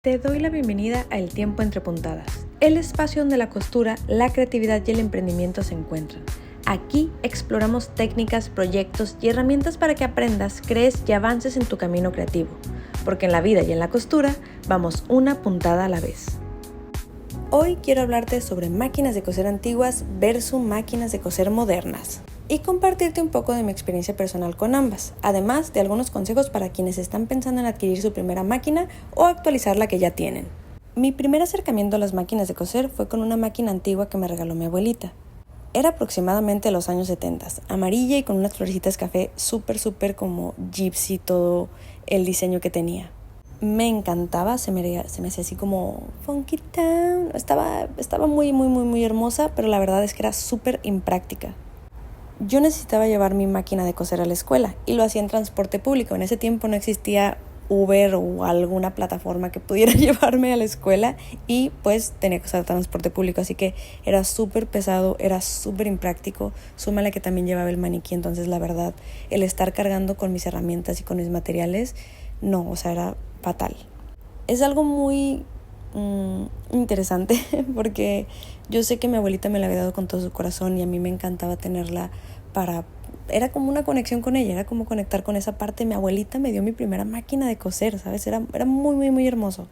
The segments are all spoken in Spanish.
Te doy la bienvenida a El Tiempo Entre Puntadas, el espacio donde la costura, la creatividad y el emprendimiento se encuentran. Aquí exploramos técnicas, proyectos y herramientas para que aprendas, crees y avances en tu camino creativo, porque en la vida y en la costura vamos una puntada a la vez. Hoy quiero hablarte sobre máquinas de coser antiguas versus máquinas de coser modernas y compartirte un poco de mi experiencia personal con ambas, además de algunos consejos para quienes están pensando en adquirir su primera máquina o actualizar la que ya tienen. Mi primer acercamiento a las máquinas de coser fue con una máquina antigua que me regaló mi abuelita. Era aproximadamente de los años 70, amarilla y con unas florecitas café súper como gypsy todo el diseño que tenía. Me encantaba, se me hacía así como funky town, estaba muy hermosa, pero la verdad es que era súper impráctica. Yo necesitaba llevar mi máquina de coser a la escuela y lo hacía en transporte público. En ese tiempo no existía Uber o alguna plataforma que pudiera llevarme a la escuela y pues tenía que usar transporte público, así que era súper pesado, era súper impráctico. Súmale que también llevaba el maniquí, entonces la verdad el estar cargando con mis herramientas y con mis materiales, no, era fatal. Es algo muy interesante porque yo sé que mi abuelita me la había dado con todo su corazón y a mí me encantaba tenerla era como una conexión con ella, era como conectar con esa parte. Mi abuelita me dio mi primera máquina de coser, ¿sabes? Era muy hermoso.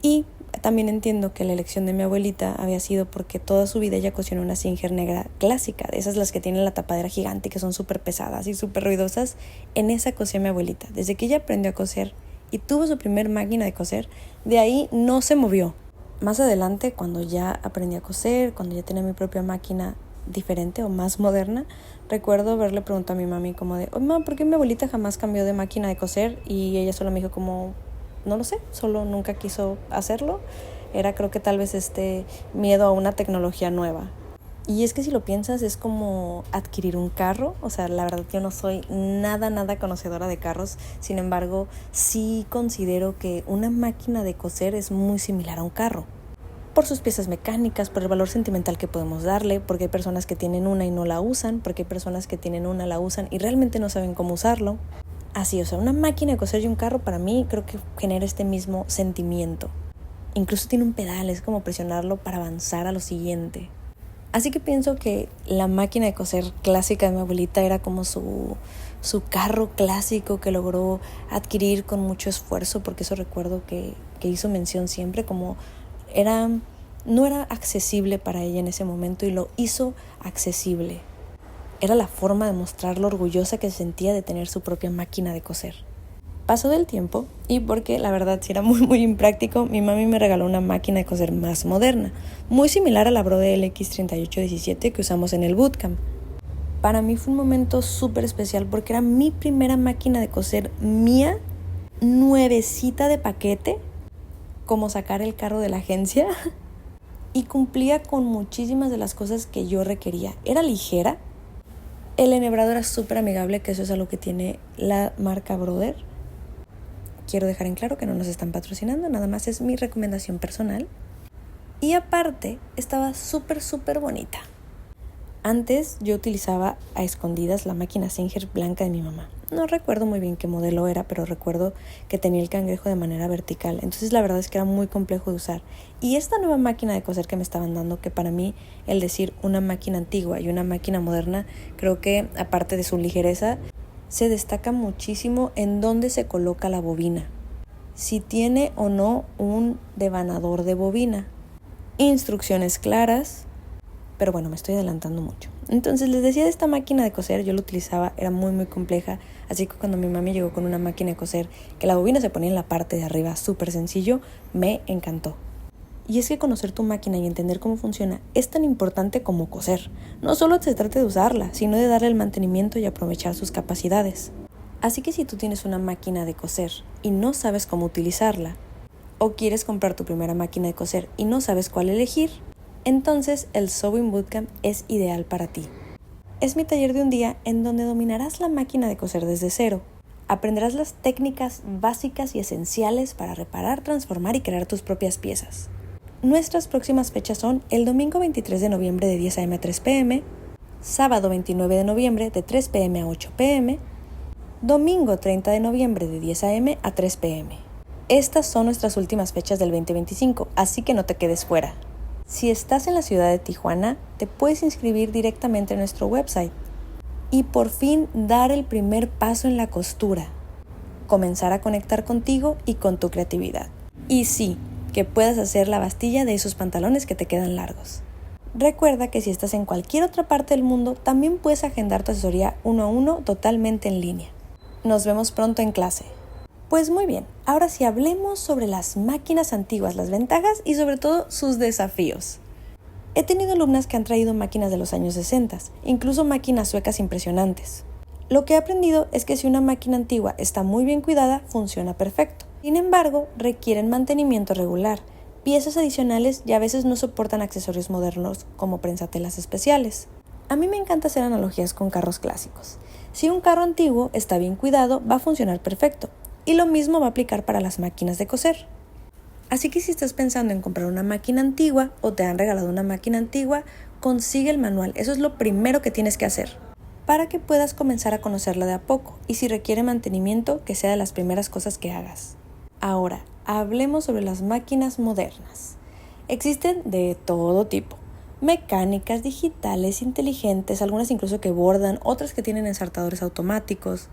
Y también entiendo que la elección de mi abuelita había sido porque toda su vida ella cosió una Singer negra clásica, de esas las que tienen la tapadera gigante, que son súper pesadas y súper ruidosas. En esa cosía mi abuelita. Desde que ella aprendió a coser y tuvo su primer máquina de coser, de ahí no se movió. Más adelante, cuando ya aprendí a coser, cuando ya tenía mi propia máquina diferente o más moderna, recuerdo haberle preguntado a mi mami como de, oye, mamá, ¿por qué mi abuelita jamás cambió de máquina de coser? Y ella solo me dijo como, no lo sé, solo nunca quiso hacerlo. Era, creo que tal vez miedo a una tecnología nueva. Y es que si lo piensas es como adquirir un carro. La verdad yo no soy nada conocedora de carros. Sin embargo, sí considero que una máquina de coser es muy similar a un carro. Por sus piezas mecánicas, por el valor sentimental que podemos darle, porque hay personas que tienen una y no la usan, porque hay personas que tienen una, la usan y realmente no saben cómo usarlo. Así, una máquina de coser y un carro para mí creo que genera este mismo sentimiento. Incluso tiene un pedal, es como presionarlo para avanzar a lo siguiente. Así que pienso que la máquina de coser clásica de mi abuelita era como su carro clásico que logró adquirir con mucho esfuerzo, porque eso recuerdo que hizo mención siempre, como no era accesible para ella en ese momento y lo hizo accesible. Era la forma de mostrar lo orgullosa que se sentía de tener su propia máquina de coser. Pasó del tiempo y porque la verdad sí era muy impráctico, mi mami me regaló una máquina de coser más moderna, muy similar a la Brode LX3817 que usamos en el bootcamp. Para mí fue un momento súper especial porque era mi primera máquina de coser mía, nuevecita de paquete, como sacar el carro de la agencia, y cumplía con muchísimas de las cosas que yo requería. Era ligera, el enhebrado era súper amigable, que eso es algo que tiene la marca Brother. Quiero dejar en claro que no nos están patrocinando, nada más es mi recomendación personal. Y aparte, estaba súper bonita. Antes yo utilizaba a escondidas la máquina Singer blanca de mi mamá. No recuerdo muy bien qué modelo era, pero recuerdo que tenía el cangrejo de manera vertical. Entonces la verdad es que era muy complejo de usar. Y esta nueva máquina de coser que me estaban dando, que para mí el decir una máquina antigua y una máquina moderna, creo que aparte de su ligereza, se destaca muchísimo en dónde se coloca la bobina. Si tiene o no un devanador de bobina. Instrucciones claras. Pero bueno, me estoy adelantando mucho. Entonces les decía de esta máquina de coser, yo la utilizaba, era muy compleja. Así que cuando mi mami llegó con una máquina de coser, que la bobina se ponía en la parte de arriba, súper sencillo, me encantó. Y es que conocer tu máquina y entender cómo funciona es tan importante como coser. No solo se trata de usarla, sino de darle el mantenimiento y aprovechar sus capacidades. Así que si tú tienes una máquina de coser y no sabes cómo utilizarla, o quieres comprar tu primera máquina de coser y no sabes cuál elegir, entonces el Sewing Bootcamp es ideal para ti. Es mi taller de un día en donde dominarás la máquina de coser desde cero. Aprenderás las técnicas básicas y esenciales para reparar, transformar y crear tus propias piezas. Nuestras próximas fechas son el domingo 23 de noviembre de 10 a.m. a 3 p.m., sábado 29 de noviembre de 3 p.m. a 8 p.m., domingo 30 de noviembre de 10 a.m. a 3 p.m. Estas son nuestras últimas fechas del 2025, así que no te quedes fuera. Si estás en la ciudad de Tijuana, te puedes inscribir directamente en nuestro website y por fin dar el primer paso en la costura. Comenzar a conectar contigo y con tu creatividad. Y sí, que puedas hacer la bastilla de esos pantalones que te quedan largos. Recuerda que si estás en cualquier otra parte del mundo, también puedes agendar tu asesoría 1-a-1 totalmente en línea. Nos vemos pronto en clase. Pues muy bien, ahora sí hablemos sobre las máquinas antiguas, las ventajas y sobre todo sus desafíos. He tenido alumnas que han traído máquinas de los años 60, incluso máquinas suecas impresionantes. Lo que he aprendido es que si una máquina antigua está muy bien cuidada, funciona perfecto. Sin embargo, requieren mantenimiento regular, piezas adicionales y a veces no soportan accesorios modernos como prensatelas especiales. A mí me encanta hacer analogías con carros clásicos. Si un carro antiguo está bien cuidado, va a funcionar perfecto. Y lo mismo va a aplicar para las máquinas de coser. Así que si estás pensando en comprar una máquina antigua o te han regalado una máquina antigua, consigue el manual. Eso es lo primero que tienes que hacer para que puedas comenzar a conocerla de a poco y si requiere mantenimiento, que sea de las primeras cosas que hagas. Ahora, hablemos sobre las máquinas modernas. Existen de todo tipo. Mecánicas, digitales, inteligentes, algunas incluso que bordan, otras que tienen ensartadores automáticos.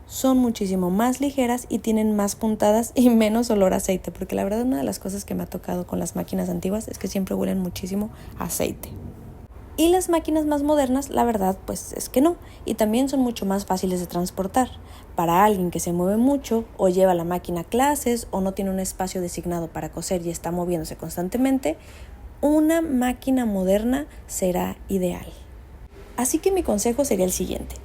Son muchísimo más ligeras y tienen más puntadas y menos olor a aceite, porque la verdad una de las cosas que me ha tocado con las máquinas antiguas es que siempre huelen muchísimo a aceite. Y las máquinas más modernas, la verdad, pues es que no, y también son mucho más fáciles de transportar. Para alguien que se mueve mucho o lleva la máquina a clases o no tiene un espacio designado para coser y está moviéndose constantemente, una máquina moderna será ideal. Así que mi consejo sería el siguiente.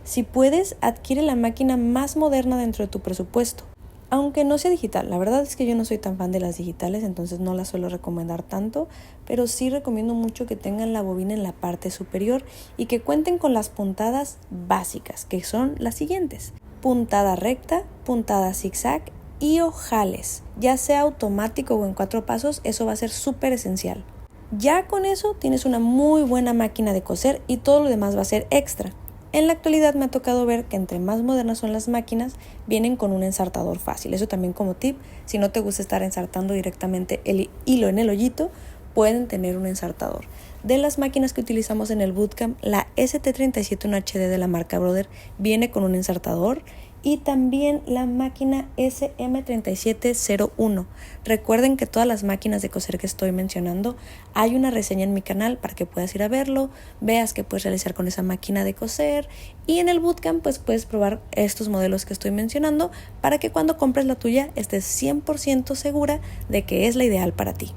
Si puedes, adquiere la máquina más moderna dentro de tu presupuesto, aunque no sea digital. La verdad es que yo no soy tan fan de las digitales, entonces no las suelo recomendar tanto, pero sí recomiendo mucho que tengan la bobina en la parte superior y que cuenten con las puntadas básicas, que son las siguientes: puntada recta, puntada zigzag y ojales, ya sea automático o en 4 pasos, eso va a ser súper esencial. Ya con eso tienes una muy buena máquina de coser y todo lo demás va a ser extra. En la actualidad me ha tocado ver que entre más modernas son las máquinas, vienen con un ensartador fácil. Eso también como tip, si no te gusta estar ensartando directamente el hilo en el hoyito, pueden tener un ensartador. De las máquinas que utilizamos en el bootcamp, la ST37 HD de la marca Brother viene con un ensartador y también la máquina SM3701. Recuerden que todas las máquinas de coser que estoy mencionando, hay una reseña en mi canal para que puedas ir a verlo, veas qué puedes realizar con esa máquina de coser y en el bootcamp pues puedes probar estos modelos que estoy mencionando para que cuando compres la tuya estés 100% segura de que es la ideal para ti.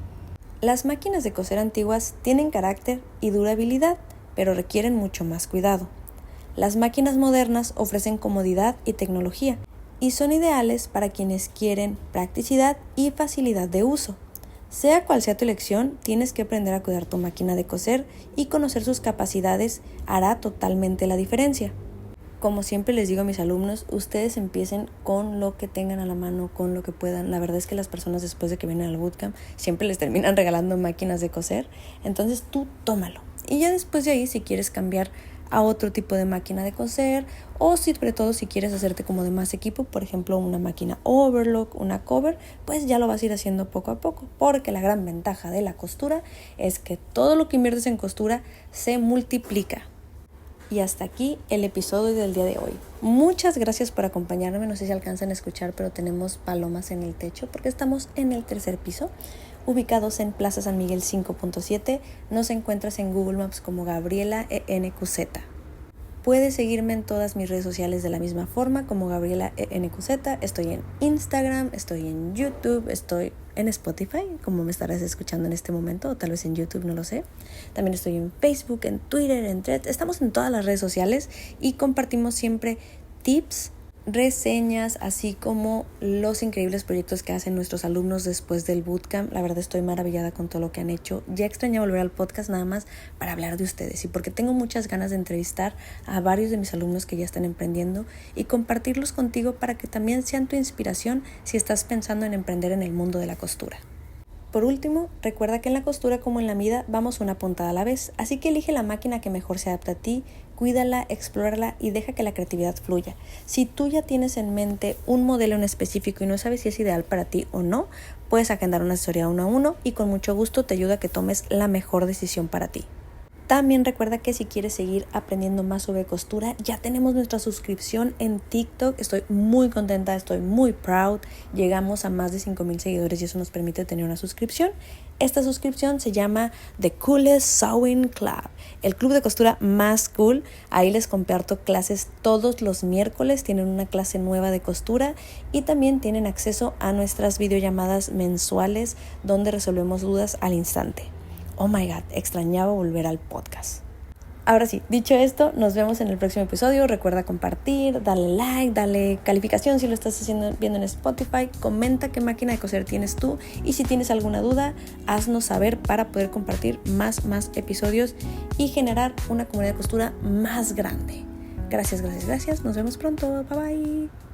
Las máquinas de coser antiguas tienen carácter y durabilidad, pero requieren mucho más cuidado. Las máquinas modernas ofrecen comodidad y tecnología y son ideales para quienes quieren practicidad y facilidad de uso. Sea cual sea tu elección, tienes que aprender a cuidar tu máquina de coser y conocer sus capacidades hará totalmente la diferencia. Como siempre les digo a mis alumnos, ustedes empiecen con lo que tengan a la mano, con lo que puedan. La verdad es que las personas después de que vienen al bootcamp siempre les terminan regalando máquinas de coser, entonces tú tómalo. Y ya después de ahí, si quieres cambiar a otro tipo de máquina de coser o sobre todo si quieres hacerte como de más equipo, por ejemplo una máquina overlock, una cover, pues ya lo vas a ir haciendo poco a poco, porque la gran ventaja de la costura es que todo lo que inviertes en costura se multiplica. Y hasta aquí el episodio del día de hoy. Muchas gracias por acompañarme. No sé si alcanzan a escuchar, pero tenemos palomas en el techo porque estamos en el 3er piso, ubicados en Plaza San Miguel 5.7. Nos encuentras en Google Maps como Gabriela ENQZ. Puedes seguirme en todas mis redes sociales de la misma forma como Gabriela ENQZ. Estoy en Instagram, estoy en YouTube, estoy en Spotify, como me estarás escuchando en este momento, o tal vez en YouTube, no lo sé. También estoy en Facebook, en Twitter, en Threads. Estamos en todas las redes sociales y compartimos siempre tips, reseñas, así como los increíbles proyectos que hacen nuestros alumnos después del bootcamp. La verdad estoy maravillada con todo lo que han hecho. Ya extrañé volver al podcast nada más para hablar de ustedes y porque tengo muchas ganas de entrevistar a varios de mis alumnos que ya están emprendiendo y compartirlos contigo para que también sean tu inspiración si estás pensando en emprender en el mundo de la costura. Por último, recuerda que en la costura como en la vida vamos una puntada a la vez, así que elige la máquina que mejor se adapte a ti, cuídala, explórala y deja que la creatividad fluya. Si tú ya tienes en mente un modelo en específico y no sabes si es ideal para ti o no, puedes agendar una asesoría 1-a-1 y con mucho gusto te ayuda a que tomes la mejor decisión para ti. También recuerda que si quieres seguir aprendiendo más sobre costura, ya tenemos nuestra suscripción en TikTok. Estoy muy contenta, estoy muy proud. Llegamos a más de 5,000 seguidores y eso nos permite tener una suscripción. Esta suscripción se llama The Coolest Sewing Club, el club de costura más cool. Ahí les comparto clases todos los miércoles, tienen una clase nueva de costura y también tienen acceso a nuestras videollamadas mensuales donde resolvemos dudas al instante. Oh my God, extrañaba volver al podcast. Ahora sí, dicho esto, nos vemos en el próximo episodio. Recuerda compartir, darle like, darle calificación si lo estás viendo en Spotify. Comenta qué máquina de coser tienes tú y si tienes alguna duda, haznos saber para poder compartir más episodios y generar una comunidad de costura más grande. Gracias. Nos vemos pronto. Bye bye.